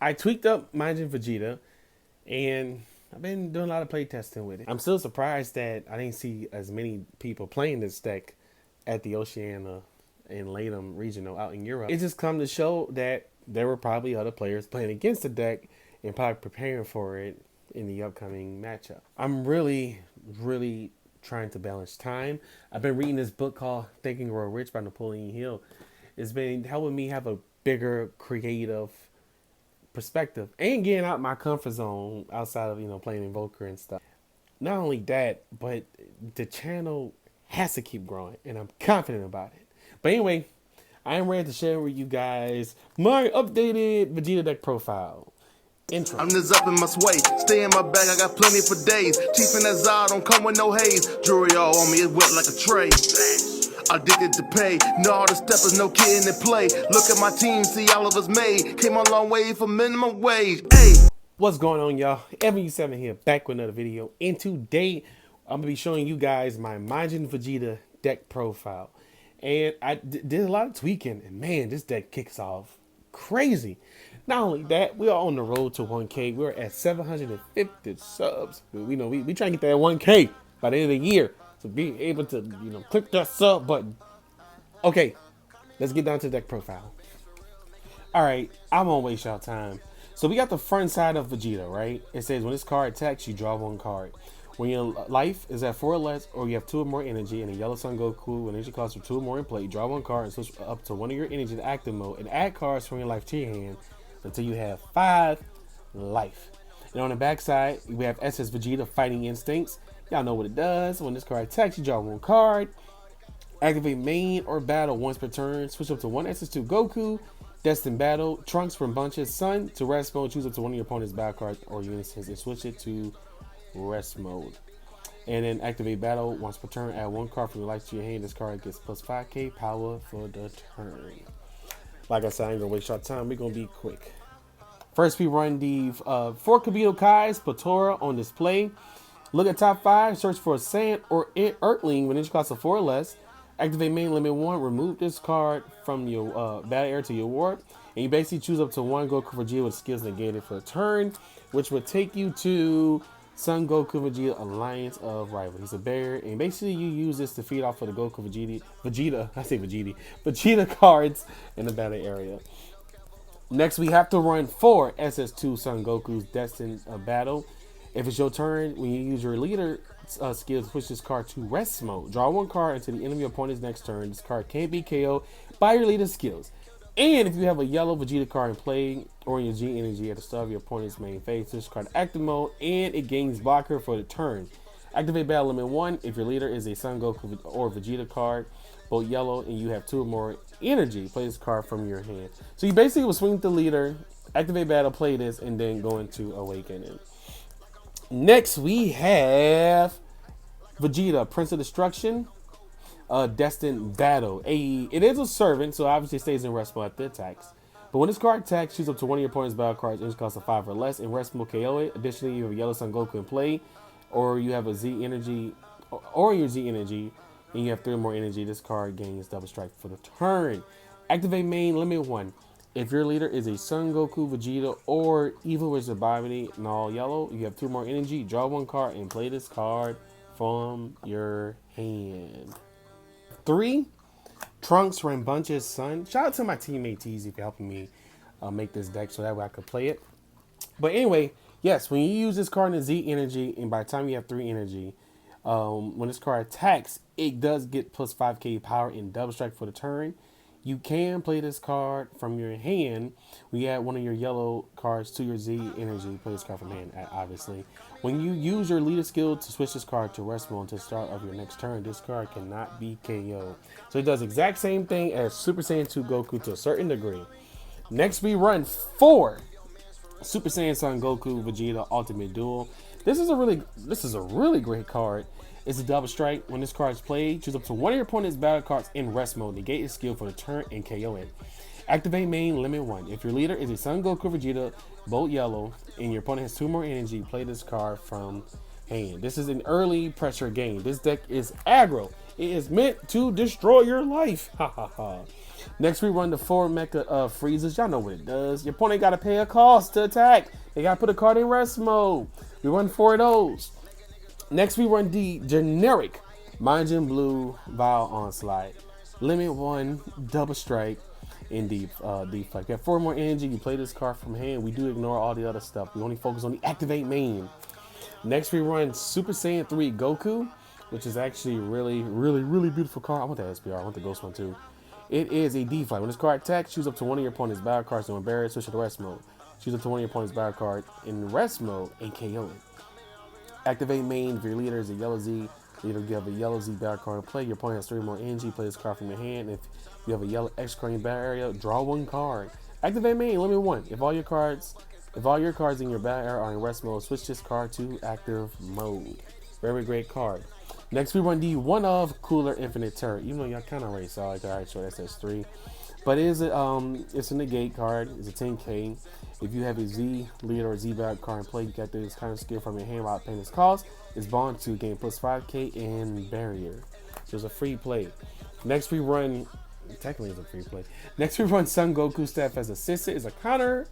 I tweaked up Majin Vegeta, and I've been doing a lot of play testing with it. I'm still surprised that I didn't see as many people playing this deck at the Oceania and Latham Regional out in Europe. It just come to show that there were probably other players playing against the deck and probably preparing for it in the upcoming matchup. I'm really trying to balance time. I've been reading this book called Think and Grow Rich by Napoleon Hill. It's been helping me have a bigger creative perspective and getting out my comfort zone outside of playing Invoker and stuff. Not only that, but the channel has to keep growing, and I'm confident about it. But anyway, I am ready to share with you guys my updated Vegeta deck profile. Intro. I'm just up in my sway, stay in my bag, I got plenty for days. Chief and Azar don't come with no haze. Jewelry all on me, it's wet like a tray. Addicted to pay, no all the steppers, no kid in the play. Look at my team, see all of us made. Came a long way for minimum wage. Hey. What's going on, y'all? Evan7 here, back with another video. And today, I'm gonna be showing you guys my Majin Vegeta deck profile. And I did a lot of tweaking, and man, this deck kicks off crazy. Not only that, we are on the road to 1K. We're at 750 subs. We trying to get that 1K by the end of the year. So being able to, click that sub button. Okay, let's get down to the deck profile. All right, I won't waste y'all time. So we got the front side of Vegeta, right? It says when this card attacks, you draw one card. When your life is at 4 or less, or you have 2 or more energy, and a yellow Sun Goku, when energy costs for 2 or more in play, you draw one card and switch up to one of your energy to active mode, and add cards from your life to your hand until you have 5 life. And on the back side, we have SS Vegeta Fighting Instincts. Y'all know what it does. When this card attacks, you draw one card. Activate main or battle once per turn. Switch up to one SS2 Goku. Destined Battle. Trunks from Bunch's Sun to rest mode. Choose up to one of your opponent's battle cards or units and switch it to rest mode. And then activate battle once per turn. Add one card from your life to your hand. This card gets plus 5k power for the turn. Like I said, I ain't gonna waste your time. We're gonna be quick. First, we run the 4 Kabuto Kai's Patora on display. Look at top 5. Search for a Sand or Earthling when each costs a 4 or less. Activate main limit 1. Remove this card from your battle area to your ward. And you basically choose up to one Goku Vegeta with skills negated for a turn, which would take you to Son Goku Vegeta Alliance of Rivals. He's a bear, and basically you use this to feed off of the Goku Vegeta cards in the battle area. Next, we have to run 4 SS2 Son Goku's Destined Battle. If it's your turn, when you use your leader skills, switch this card to rest mode. Draw one card until the end of your opponent's next turn. This card can't be KO'd by your leader skills. And if you have a yellow Vegeta card in play or in your G energy at the start of your opponent's main phase, this card active mode and it gains blocker for the turn. Activate battle limit 1 if your leader is a Son Goku or Vegeta card, both yellow, and you have 2 or more energy. Play this card from your hand. So you basically will swing the leader, activate battle, play this, and then go into Awakening. Next, we have Vegeta, Prince of Destruction, Destined Battle. It is a servant, so obviously it stays in rest mode after attacks. But when this card attacks, choose up to one of your opponent's battle cards, and it costs a 5 or less. In rest mode, KO it. Additionally, you have a yellow Son Goku in play, or you have a Z energy, or your Z energy, and you have 3 or more energy. This card gains double strike for the turn. Activate main limit 1. If your leader is a Son Goku, Vegeta, or Evil Wizard Bobby in all yellow, you have 2 more energy. Draw one card and play this card from your hand. 3, Trunks Bunch's Sun. Shout out to my teammate Teasy for helping me make this deck so that way I could play it. But anyway, yes, when you use this card in Z energy, and by the time you have 3 energy, when this card attacks, it does get plus 5k power and double strike for the turn. You can play this card from your hand. When you add one of your yellow cards to your Z energy, play this card from hand, obviously. When you use your leader skill to switch this card to rest mode to the start of your next turn, this card cannot be KO'd. So it does the exact same thing as Super Saiyan 2 Goku to a certain degree. Next, we run 4 Super Saiyan Son Goku Vegeta Ultimate Duel. This is a really great card. It's a double strike. When this card is played, choose up to one of your opponent's battle cards in rest mode. Negate his skill for the turn and KO it. Activate main limit 1. If your leader is a Son Goku Vegeta, both yellow, and your opponent has 2 more energy, play this card from hand. This is an early pressure game. This deck is aggro. It is meant to destroy your life. Ha ha ha. Next, we run the 4 mecha freezes. Y'all know what it does. Your opponent got to pay a cost to attack. They got to put a card in rest mode. We run 4 of those. Next, we run the generic Majin Blue Vile Onslaught. Limit 1, double strike, in deep flight. You have 4 more energy. You play this card from hand. We do ignore all the other stuff. We only focus on the activate main. Next, we run Super Saiyan 3 Goku, which is actually really beautiful card. I want that SPR. I want the Ghost one too. It is a D flight. When this card attacks, choose up to one of your opponent's battle cards to embarrass, switch to the rest mode. Choose up to one of your opponent's battle card in rest mode and KO it. Activate main. If your leader is a yellow Z, leader you have a yellow Z battle card in play. Your opponent has 3 more energy. Play this card from your hand. If you have a yellow X card in your battle area, draw 1 card. Activate main. Limit 1. If all your cards in your battle area are in rest mode, switch this card to active mode. Very great card. Next, we run the one of Cooler Infinite Turret. Even though y'all kind of already saw it, alright, sure, that's 3. But it is it's a negate card. It's a 10k. If you have a Z leader or Z battle card in play, you got this kind of skill from your hand while paying its cost. It's bond to gain plus 5k and barrier. So it's a free play. Next, we run. Technically, it's a free play. Next, we run Son Goku staff as assistant. It's a counter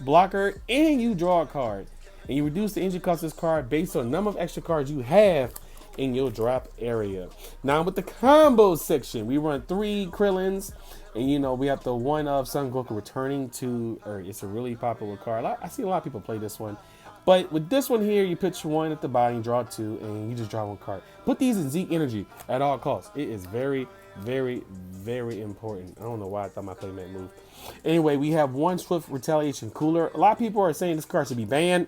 blocker, and you draw a card. And you reduce the energy cost of this card based on the number of extra cards you have in your drop area. Now with the combo section, we run 3 Krillins, and you know we have the one of Son Goku returning to Earth. It's a really popular card. I see a lot of people play this one, but with this one here, you pitch 1 at the bottom, you draw 2, and you just draw 1 card. Put these in Z energy at all costs. It is very important. I don't know why I thought my playmat moved. Anyway, we have 1 Swift Retaliation Cooler. A lot of people are saying this card should be banned.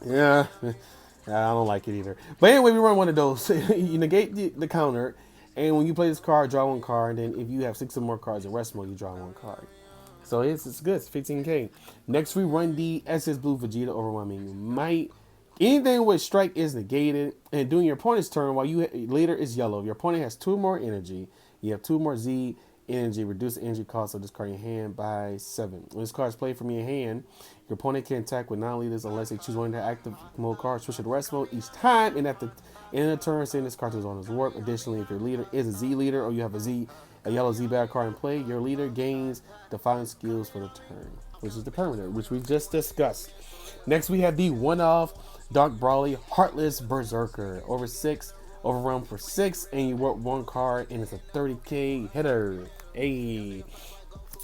Yeah, I don't like it either. But anyway, we run 1 of those. You negate the counter, and when you play this card, draw 1 card. And then if you have 6 or more cards in rest mode, you draw 1 card. So it's good. It's 15k. Next, we run the SS Blue Vegeta Overwhelming Might. Anything with strike is negated, and during your opponent's turn, while you later is yellow, if your opponent has 2 more energy, you have 2 more Z energy. Reduce the energy cost of this card in your hand by 7. When this card is played from your hand, your opponent can attack with non-leaders unless they choose one of their active mode cards. Switch to the rest mode each time, and at the end of the turn, send this card to on his warp. Additionally, if your leader is a Z leader or you have a yellow Z battle card in play, your leader gains defiant skills for the turn, which is the permanent, which we just discussed. Next, we have the one-off Dark Brawly Heartless Berserker. Overrun for 6, and you warp 1 card, and it's a 30k hitter. Hey,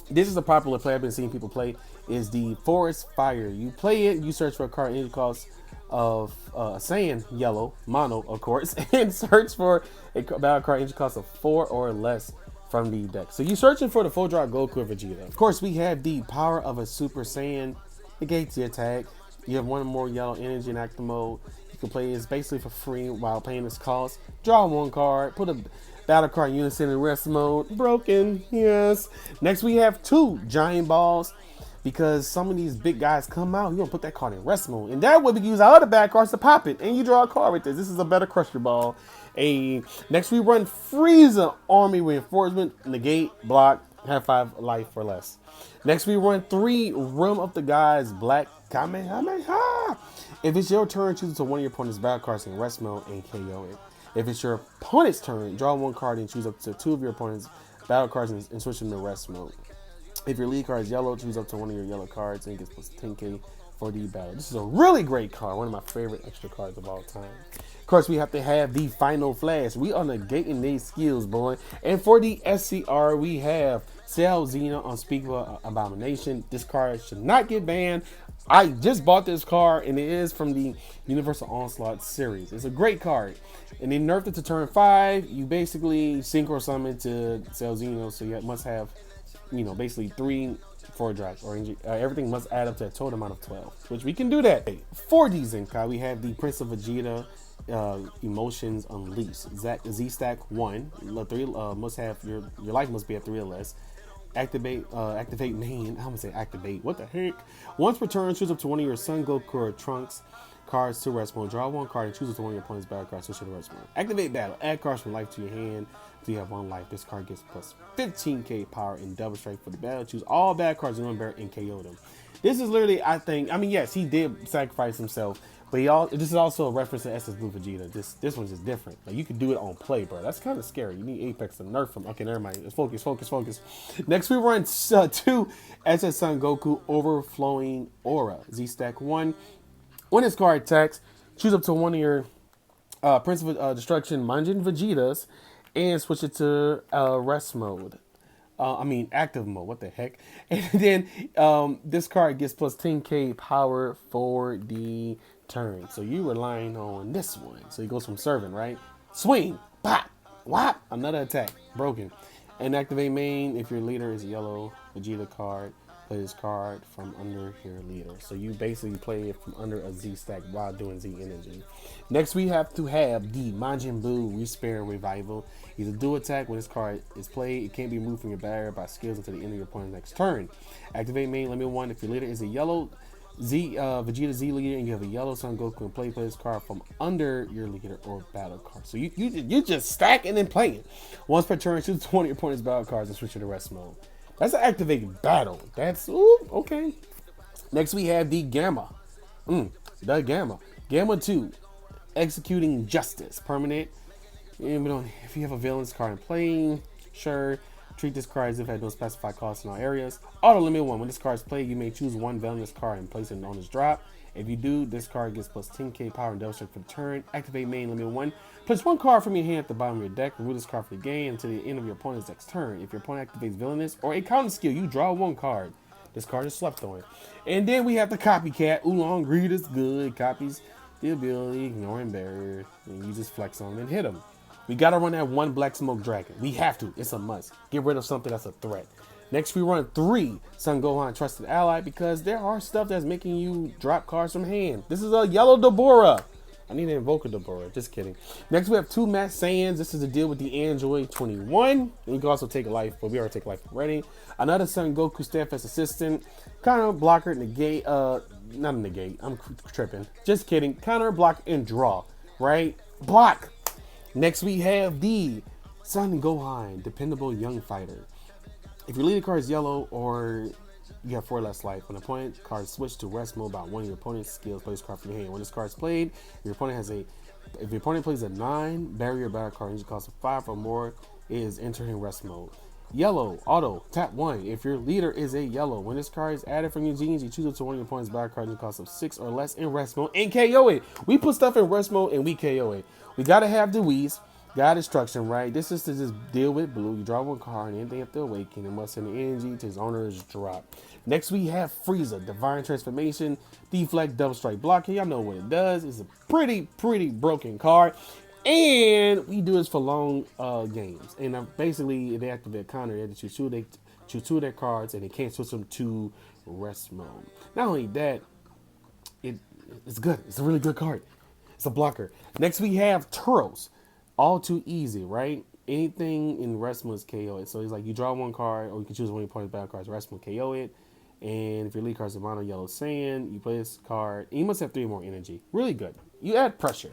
this is a popular play I've been seeing people play. Is the Forest Fire. You play it, you search for a card energy cost of Saiyan yellow mono, of course, and search for a battle card energy cost of 4 or less from the deck. So you're searching for the full drop Goku or Vegeta. Of course, we have the power of a Super Saiyan. Negates the attack. You have 1 more yellow energy in active mode. You can play this basically for free while paying this cost. Draw 1 card. Put a battle card unison in rest mode. Broken. Yes. Next, we have 2 giant balls. Because some of these big guys come out, you're going to put that card in rest mode. And that way we can use our other bad cards to pop it. And you draw a card with this. This is a better crusher ball. Next, we run Frieza Army Reinforcement. Negate, block, have 5 life or less. Next, we run 3 Realm of the Gods Black Kamehameha. If it's your turn, choose to one of your opponent's battle cards in rest mode and KO it. If it's your opponent's turn, draw 1 card and choose up to 2 of your opponent's battle cards and switch them to rest mode. If your lead card is yellow, choose up to 1 of your yellow cards and gets plus 10k for the battle. This is a really great card, one of my favorite extra cards of all time. Of course, we have to have the Final Flash. We are negating these skills, boy. And for the SCR, we have Cell Xena Unspeakable Abomination. This card should not get banned. I just bought this card, and it is from the Universal Onslaught series. It's a great card. And they nerfed it to turn 5. You basically synchro summon to Cell Xena, so you must have, you know, basically 3 4 drops, or everything must add up to a total amount of 12, which we can do that. For the Zenkai, we have the Prince of Vegeta Emotions Unleashed. Z stack 1. 3 must have your life must be at 3 or less. Activate main. I'm gonna say activate. What the heck? Once returned, choose up to 1 of your Son Goku or Trunks cards to rest mode. Draw 1 card and choose up to 1 of your opponent's battle cards to the rest mode. Activate battle. Add cards from life to your hand. If you have 1 life, this card gets plus 15k power and double strike for the battle. Choose all bad cards in 1 bear and KO them. This is literally, I mean, yes, he did sacrifice himself But this is also a reference to SS Blue Vegeta. This one's just different. Like you can do it on play, bro. That's kind of scary. You need Apex to nerf him. Okay, never mind. Let's focus. Next we run 2 SS Son Goku Overflowing Aura. Z Stack 1. When this card attacks, choose up to one of your Prince of Destruction Majin Vegetas and switch it to rest mode. Active mode. What the heck? And then this card gets plus 10k power for the turn. So you relying on this one. So he goes from serving, right? Swing, pop, whop, another attack, broken. And activate main. If your leader is a yellow Vegeta card, play this card from under your leader. So you basically play it from under a Z stack while doing Z energy. Next we have to have the Majin Buu Respare Revival. He's a dual attack. When this card is played, it can't be moved from your barrier by skills until the end of your opponent's next turn. Activate main limit 1. If your leader is a yellow Vegeta Z leader and you have a yellow Son Goku, and play this card from under your leader or battle card. So you just stacking and playing. Once per turn, choose 20 of your opponent's battle cards and switch to the rest mode. That's an activated battle. That's okay. Next we have the Gamma. The Gamma. Gamma 2. Executing Justice. Permanent. If you have a villain's card in play, sure. Treat this card as if it had no specified cost in all areas. Auto limit 1. When this card is played, you may choose one villainous card and place it on its drop. If you do, this card gets plus 10k power and double strike for the turn. Activate main limit 1. Place one card from your hand at the bottom of your deck. Remove this card for the game until the end of your opponent's next turn. If your opponent activates villainous or a counter skill, you draw one card. This card is slept on. And then we have the Copycat. Oolong Greed is good. Copies the ability, ignoring barrier, and you just flex on them and hit them. We gotta run that one Black Smoke Dragon. We have to. It's a must. Get rid of something that's a threat. Next, we run 3 Son Gohan Trusted Ally because there are stuff that's making you drop cards from hand. This is a yellow Deborah. I need to invoke a Deborah. Just kidding. Next, we have 2 Matt Saiyans. This is the deal with the Android 21. And you can also take a life, but we already take life already. Another Son Goku Steadfast Assistant. Counter, blocker, negate. Not a negate. I'm tripping. Just kidding. Counter, block, and draw. Right? Block. Next, we have the Son Gohan Dependable Young Fighter. If your leader card is yellow or you have 4 less life, when an opponent card switch to rest mode by one of your opponent's skills, play this card from your hand. When this card is played, if your opponent plays a 9 barrier battle card and costs 5 or more, it is entering rest mode. Yellow, auto, tap 1. If your leader is a yellow, when this card is added from your genes, you choose it to one of your opponent's battle cards and cost 6 or less in rest mode and KO it. We put stuff in rest mode and we KO it. We gotta have the Whis. Got instruction, right? This is to just deal with blue. You draw one card and anything after awaken and must send the energy to his owner's drop. Next we have Frieza, Divine Transformation, Deflect, Double Strike Block. Y'all know what it does. It's a pretty broken card. And we do this for long games. And basically they activate a counter. They choose 2 of their cards and they can't switch them to rest mode. Not only that, it's good. It's a really good card. It's a blocker. Next we have Turos. All too easy, right? Anything in rest mode is KO it. So it's like you draw one card, or you can choose one of your opponent's battle cards. Rest mode KO it. And if your lead card is a mono yellow Saiyan, you play this card. And you must have 3 more energy. Really good. You add pressure.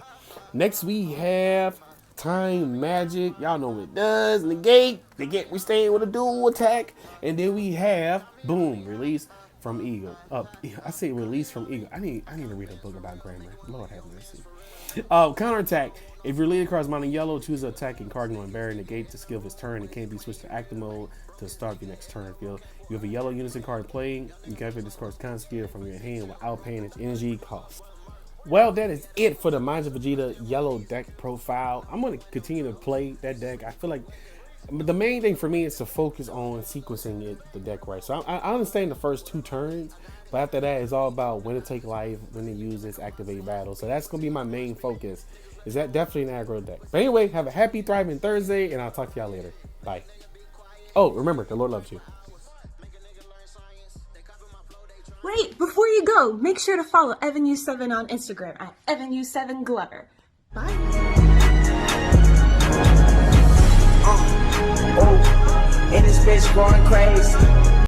Next we have Time Magic. Y'all know what it does. Negate. We staying with a dual attack. And then we have boom, release from Eagle. I say release from Eagle. I need to read a book about grammar. Lord have mercy. Counterattack. If your leader card is mono yellow, choose an attacking card and barrier, negate the skill of his turn. It can't be switched to active mode to start your next turn. If you have a yellow unison card playing, you can activate this card's counter skill from your hand without paying its energy cost. Well, that is it for the Majin Vegeta yellow deck profile. I'm going to continue to play that deck. I feel like the main thing for me is to focus on sequencing the deck right. So I understand the first 2 turns, but after that, it's all about when to take life, when to use this activate battle. So that's going to be my main focus. Is that definitely an aggro deck. But anyway, have a happy, thriving Thursday, and I'll talk to y'all later. Bye. Oh, remember, the Lord loves you. Wait, before you go, make sure to follow EvanU7 on Instagram at EvanU7Glover. Bye. And this bitch going crazy.